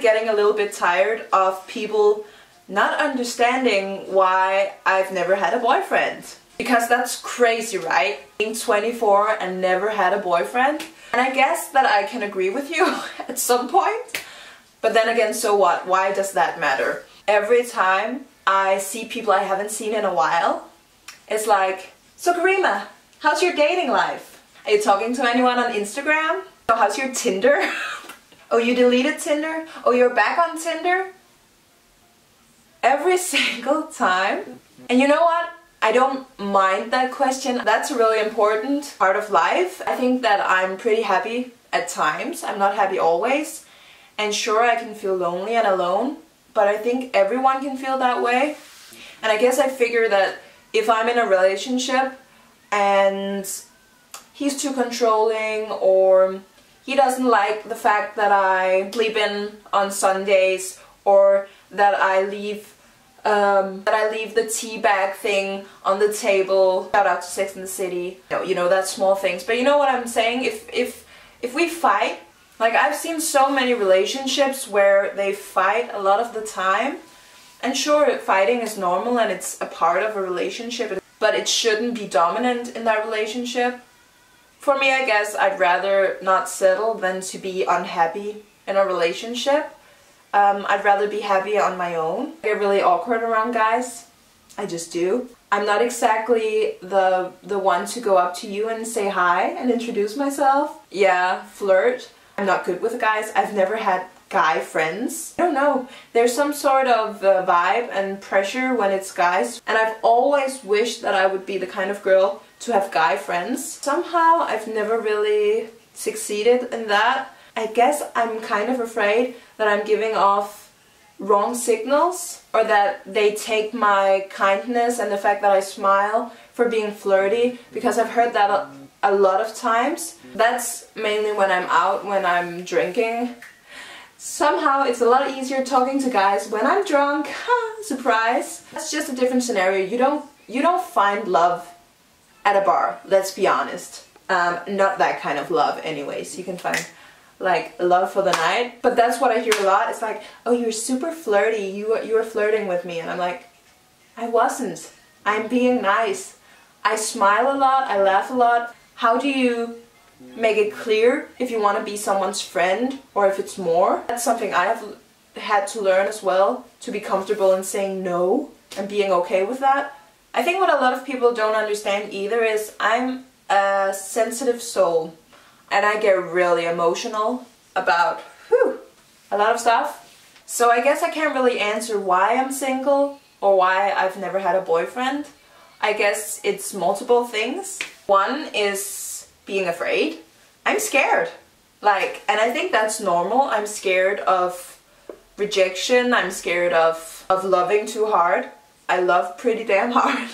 getting a little bit tired of people not understanding why I've never had a boyfriend. Because that's crazy, right? Being 24 and never had a boyfriend. And I guess that I can agree with you at some point. But then again, so what? Why does that matter? Every time I see people I haven't seen in a while, it's like, so Karima, how's your dating life? Are you talking to anyone on Instagram? So how's your Tinder? Oh, you deleted Tinder? Oh, you're back on Tinder? Every single time. And you know what? I don't mind that question. That's a really important part of life. I think that I'm pretty happy at times. I'm not happy always. And sure, I can feel lonely and alone, but I think everyone can feel that way. And I guess I figure that if I'm in a relationship and he's too controlling, or he doesn't like the fact that I sleep in on Sundays, or that I leave the tea bag thing on the table. Shout out to Sex and the City. You know, that's small things. But you know what I'm saying? If we fight, like I've seen so many relationships where they fight a lot of the time. And sure, fighting is normal and it's a part of a relationship, but it shouldn't be dominant in that relationship. For me, I guess I'd rather not settle than to be unhappy in a relationship. I'd rather be happy on my own. I get really awkward around guys. I just do. I'm not exactly the one to go up to you and say hi and introduce myself. Yeah, flirt. I'm not good with guys. I've never had guy friends. I don't know. There's some sort of vibe and pressure when it's guys. And I've always wished that I would be the kind of girl to have guy friends. Somehow I've never really succeeded in that. I guess I'm kind of afraid that I'm giving off wrong signals, or that they take my kindness and the fact that I smile for being flirty, because I've heard that a lot of times. That's mainly when I'm out, when I'm drinking. Somehow it's a lot easier talking to guys when I'm drunk. Surprise! That's just a different scenario. You don't find love at a bar, let's be honest. Not that kind of love anyways. You can find like love for the night, but that's what I hear a lot. It's like, oh, you're super flirty, you were flirting with me, and I'm like, I wasn't. I'm being nice. I smile a lot, I laugh a lot. How do you make it clear if you want to be someone's friend or if it's more? That's something I have had to learn as well, to be comfortable in saying no and being okay with that. I think what a lot of people don't understand either is I'm a sensitive soul. And I get really emotional about a lot of stuff. So I guess I can't really answer why I'm single or why I've never had a boyfriend. I guess it's multiple things. One is being afraid. I'm scared. And I think that's normal. I'm scared of rejection. I'm scared of loving too hard. I love pretty damn hard.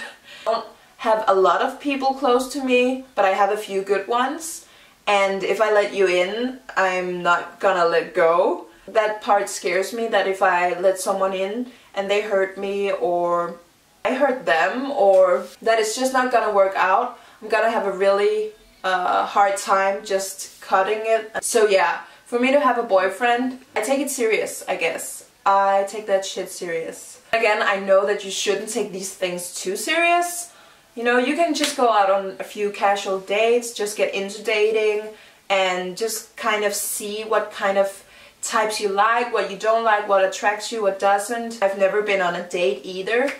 I don't have a lot of people close to me, but I have a few good ones. And if I let you in, I'm not gonna let go. That part scares me, that if I let someone in and they hurt me, or I hurt them, or that it's just not gonna work out, I'm gonna have a really hard time just cutting it. So yeah, for me to have a boyfriend, I take it serious, I guess. I take that shit serious. Again, I know that you shouldn't take these things too serious. You know, you can just go out on a few casual dates, just get into dating, and just kind of see what kind of types you like, what you don't like, what attracts you, what doesn't. I've never been on a date either.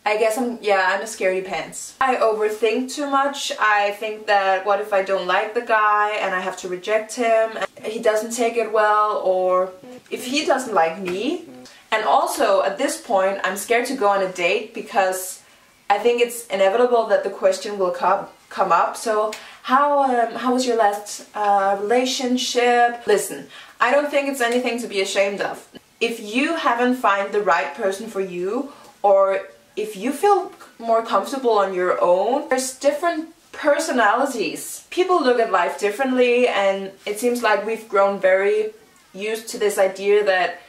I guess I'm a scaredy pants. I overthink too much. I think that what if I don't like the guy and I have to reject him, and he doesn't take it well, or if he doesn't like me. And also, at this point, I'm scared to go on a date because I think it's inevitable that the question will come up. So, how was your last relationship? Listen, I don't think it's anything to be ashamed of. If you haven't found the right person for you, or if you feel more comfortable on your own, there's different personalities. People look at life differently, and it seems like we've grown very used to this idea that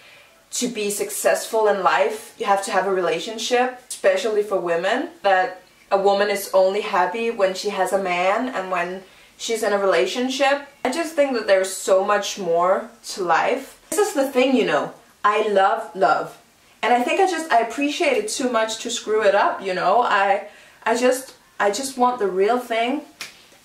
to be successful in life, you have to have a relationship, especially for women, that a woman is only happy when she has a man and when she's in a relationship. I just think that there's so much more to life. This is the thing, you know. I love love. And I think I appreciate it too much to screw it up, you know. I just want the real thing.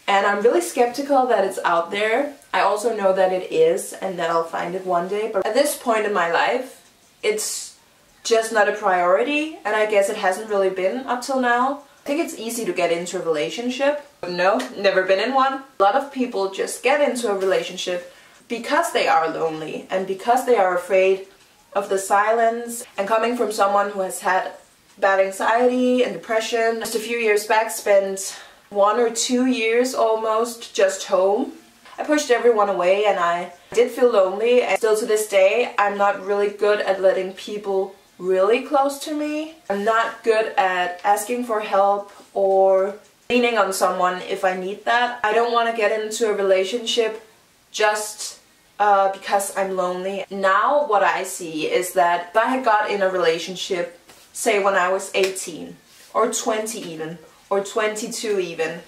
And I'm really skeptical that it's out there. I also know that it is and that I'll find it one day. But at this point in my life, it's just not a priority. And I guess it hasn't really been up till now. I think it's easy to get into a relationship. No, never been in one. A lot of people just get into a relationship because they are lonely and because they are afraid of the silence. And coming from someone who has had bad anxiety and depression, just a few years back spent 1 or 2 years almost just home. I pushed everyone away and I did feel lonely, and still to this day I'm not really good at letting people really close to me. I'm not good at asking for help or leaning on someone if I need that. I don't want to get into a relationship just because I'm lonely. Now what I see is that if I had got in a relationship, say when I was 18 or 20 even, or 22 even,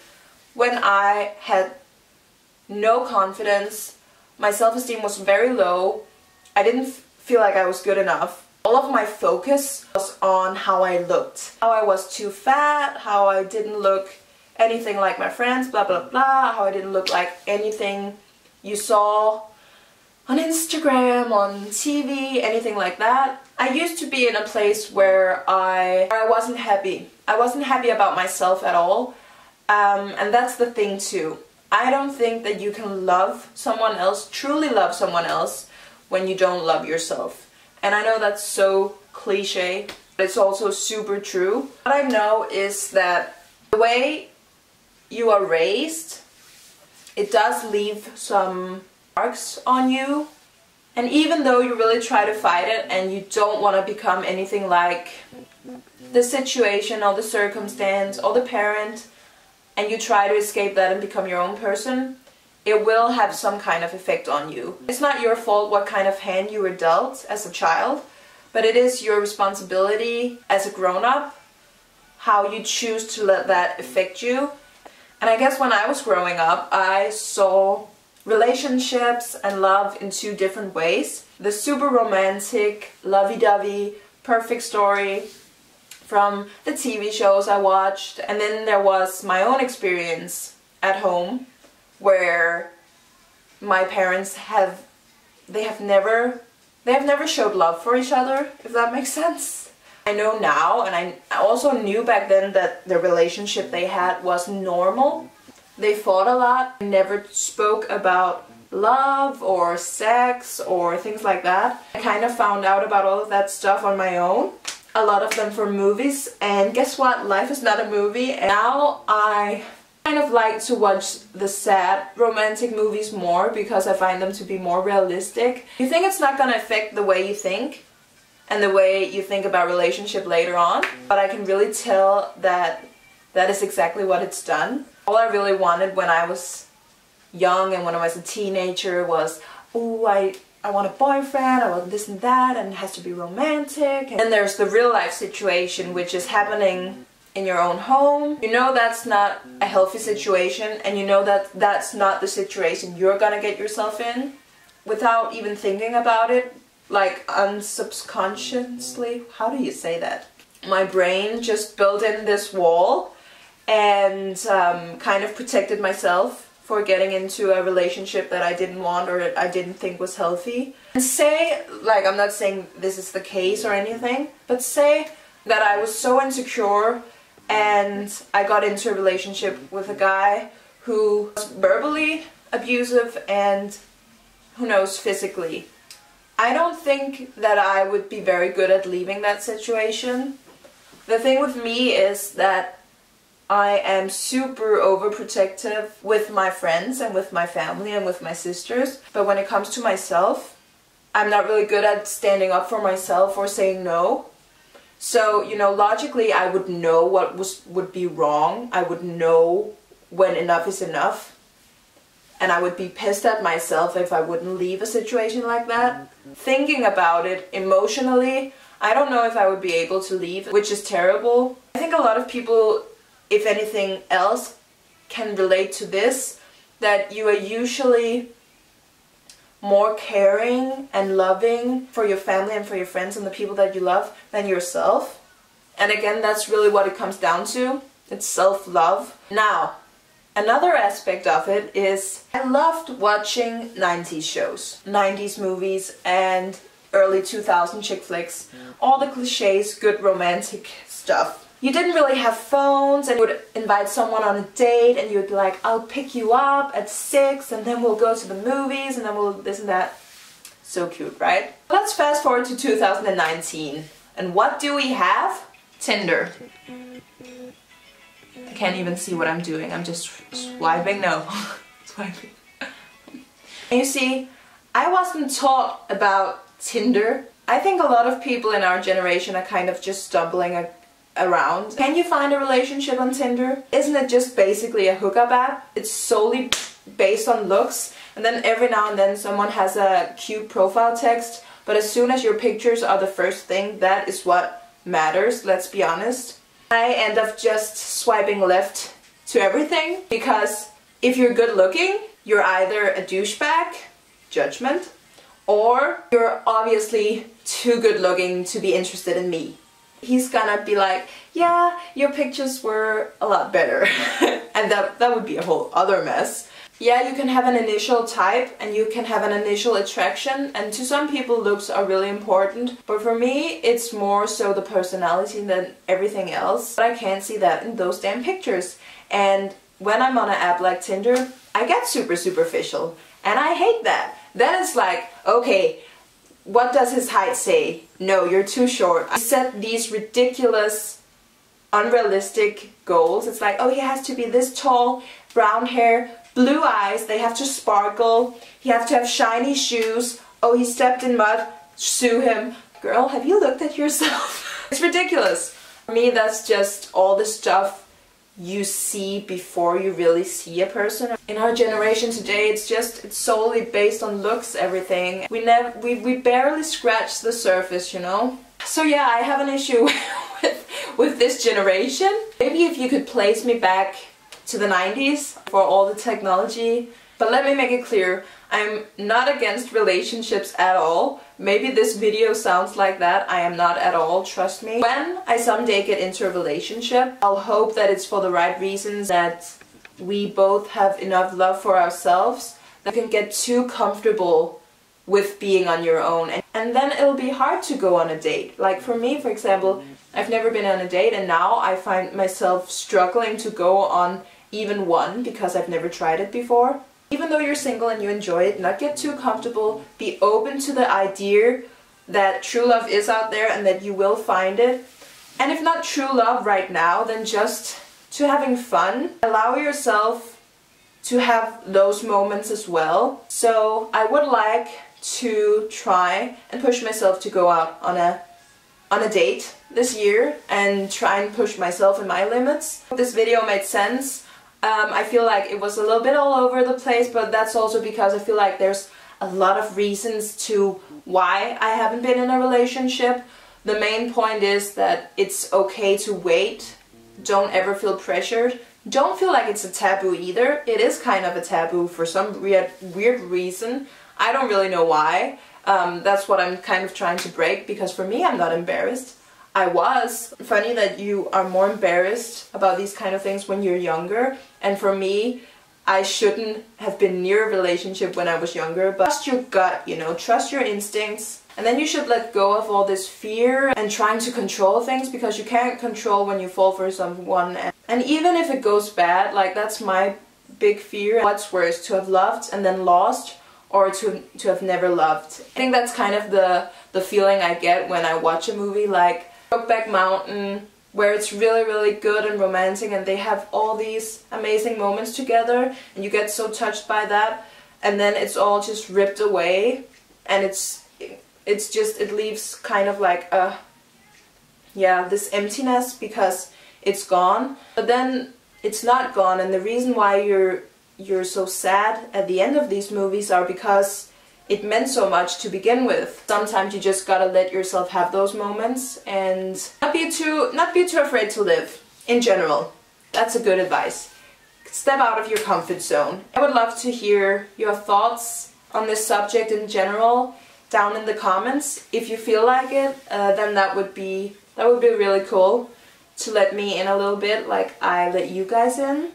when I had no confidence, my self-esteem was very low, I didn't feel like I was good enough. All of my focus was on how I looked. How I was too fat, how I didn't look anything like my friends, blah blah blah, how I didn't look like anything you saw on Instagram, on TV, anything like that. I used to be in a place where I wasn't happy. I wasn't happy about myself at all. And that's the thing too. I don't think that you can love someone else, truly love someone else, when you don't love yourself. And I know that's so cliche, but it's also super true. What I know is that the way you are raised, it does leave some marks on you. And even though you really try to fight it and you don't want to become anything like the situation or the circumstance or the parent, and you try to escape that and become your own person, it will have some kind of effect on you. It's not your fault what kind of hand you were dealt as a child, but it is your responsibility as a grown-up how you choose to let that affect you. And I guess when I was growing up, I saw relationships and love in two different ways. The super romantic, lovey-dovey, perfect story from the TV shows I watched, and then there was my own experience at home where my parents have never showed love for each other, if that makes sense. I know now, and I also knew back then, that the relationship they had was normal. They fought a lot, never spoke about love or sex or things like that. I kind of found out about all of that stuff on my own. A lot of them from movies, and guess what? Life is not a movie. And now I kind of like to watch the sad romantic movies more because I find them to be more realistic. You think it's not gonna affect the way you think and the way you think about relationship later on, but I can really tell that that is exactly what it's done. All I really wanted when I was young and when I was a teenager was, oh, I want a boyfriend, I want this and that, and it has to be romantic. And then there's the real life situation, which is happening in your own home. You know that's not a healthy situation, and you know that that's not the situation you're gonna get yourself in without even thinking about it, like unsubconsciously. How do you say that? My brain just built in this wall and kind of protected myself for getting into a relationship that I didn't want or I didn't think was healthy. And say, like, I'm not saying this is the case or anything, but say that I was so insecure and I got into a relationship with a guy who was verbally abusive and, who knows, physically. I don't think that I would be very good at leaving that situation. The thing with me is that I am super overprotective with my friends and with my family and with my sisters. But when it comes to myself, I'm not really good at standing up for myself or saying no. So, you know, logically I would know what would be wrong. I would know when enough is enough. And I would be pissed at myself if I wouldn't leave a situation like that. Thinking about it emotionally, I don't know if I would be able to leave, which is terrible. I think a lot of people, if anything else, can relate to this, that you are usually more caring and loving for your family and for your friends and the people that you love than yourself. And again, that's really what it comes down to. It's self-love. Now, another aspect of it is I loved watching 90s shows, 90s movies and early 2000 chick flicks. All the cliches, good romantic stuff. You didn't really have phones and you would invite someone on a date and you would be like, I'll pick you up at 6 and then we'll go to the movies and then we'll this and that. So cute, right? Let's fast forward to 2019. And what do we have? Tinder. I can't even see what I'm doing. I'm just swiping. No. Swiping. And you see, I wasn't taught about Tinder. I think a lot of people in our generation are kind of just stumbling around. Can you find a relationship on Tinder? Isn't it just basically a hookup app? It's solely based on looks, and then every now and then someone has a cute profile text, but as soon as your pictures are the first thing, that is what matters, let's be honest. I end up just swiping left to everything, because if you're good looking, you're either a douchebag, judgment, or you're obviously too good looking to be interested in me. He's gonna be like, yeah, your pictures were a lot better. And that would be a whole other mess. Yeah, you can have an initial type and you can have an initial attraction, and to some people looks are really important, but for me it's more so the personality than everything else. But I can't see that in those damn pictures. And when I'm on an app like Tinder, I get super superficial, and I hate that. Then it's like, okay, what does his height say? No, you're too short. I set these ridiculous, unrealistic goals. It's like, oh, he has to be this tall, brown hair, blue eyes, they have to sparkle, he has to have shiny shoes, oh, he stepped in mud, sue him. Girl, have you looked at yourself? It's ridiculous. For me, that's just all the stuff you see before you really see a person. In our generation today, it's solely based on looks, everything. We barely scratch the surface, you know? So yeah, I have an issue with this generation. Maybe if you could place me back to the 90s for all the technology. But let me make it clear, I'm not against relationships at all. Maybe this video sounds like that. I am not at all, trust me. When I someday get into a relationship, I'll hope that it's for the right reasons, that we both have enough love for ourselves, that we can get too comfortable with being on your own. And then it'll be hard to go on a date. Like for me, for example, I've never been on a date, and now I find myself struggling to go on even one because I've never tried it before. Even though you're single and you enjoy it, not get too comfortable, be open to the idea that true love is out there and that you will find it. And if not true love right now, then just to having fun. Allow yourself to have those moments as well. So I would like to try and push myself to go out on a date this year and try and push myself and my limits. Hope this video made sense. I feel like it was a little bit all over the place, but that's also because I feel like there's a lot of reasons to why I haven't been in a relationship. The main point is that it's okay to wait. Don't ever feel pressured. Don't feel like it's a taboo either. It is kind of a taboo for some weird reason. I don't really know why. That's what I'm kind of trying to break, because for me, I'm not embarrassed. I was. Funny that you are more embarrassed about these kind of things when you're younger. And for me, I shouldn't have been near a relationship when I was younger. But trust your gut, you know, trust your instincts. And then you should let go of all this fear and trying to control things, because you can't control when you fall for someone. And even if it goes bad, like that's my big fear. What's worse, to have loved and then lost, or to have never loved? I think that's kind of the feeling I get when I watch a movie like Brokeback Mountain, where it's really, really good and romantic and they have all these amazing moments together and you get so touched by that, and then it's all just ripped away, and it leaves kind of like this emptiness because it's gone. But then it's not gone, and the reason why you're so sad at the end of these movies are because it meant so much to begin with. Sometimes you just gotta let yourself have those moments and not be too afraid to live in general. That's a good advice. Step out of your comfort zone. I would love to hear your thoughts on this subject in general down in the comments. If you feel like it, then that would be really cool to let me in a little bit, like I let you guys in.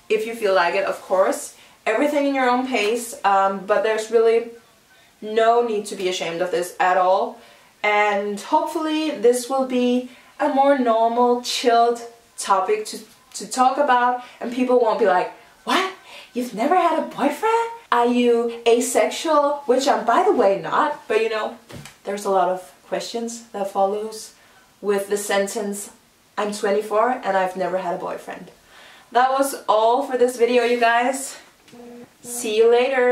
If you feel like it, of course. Everything in your own pace, but there's really no need to be ashamed of this at all. And hopefully this will be a more normal, chilled topic to talk about, and people won't be like, what? You've never had a boyfriend? Are you asexual? Which I'm, by the way, not, but you know, there's a lot of questions that follows with the sentence, I'm 24 and I've never had a boyfriend. That was all for this video, you guys. See you later.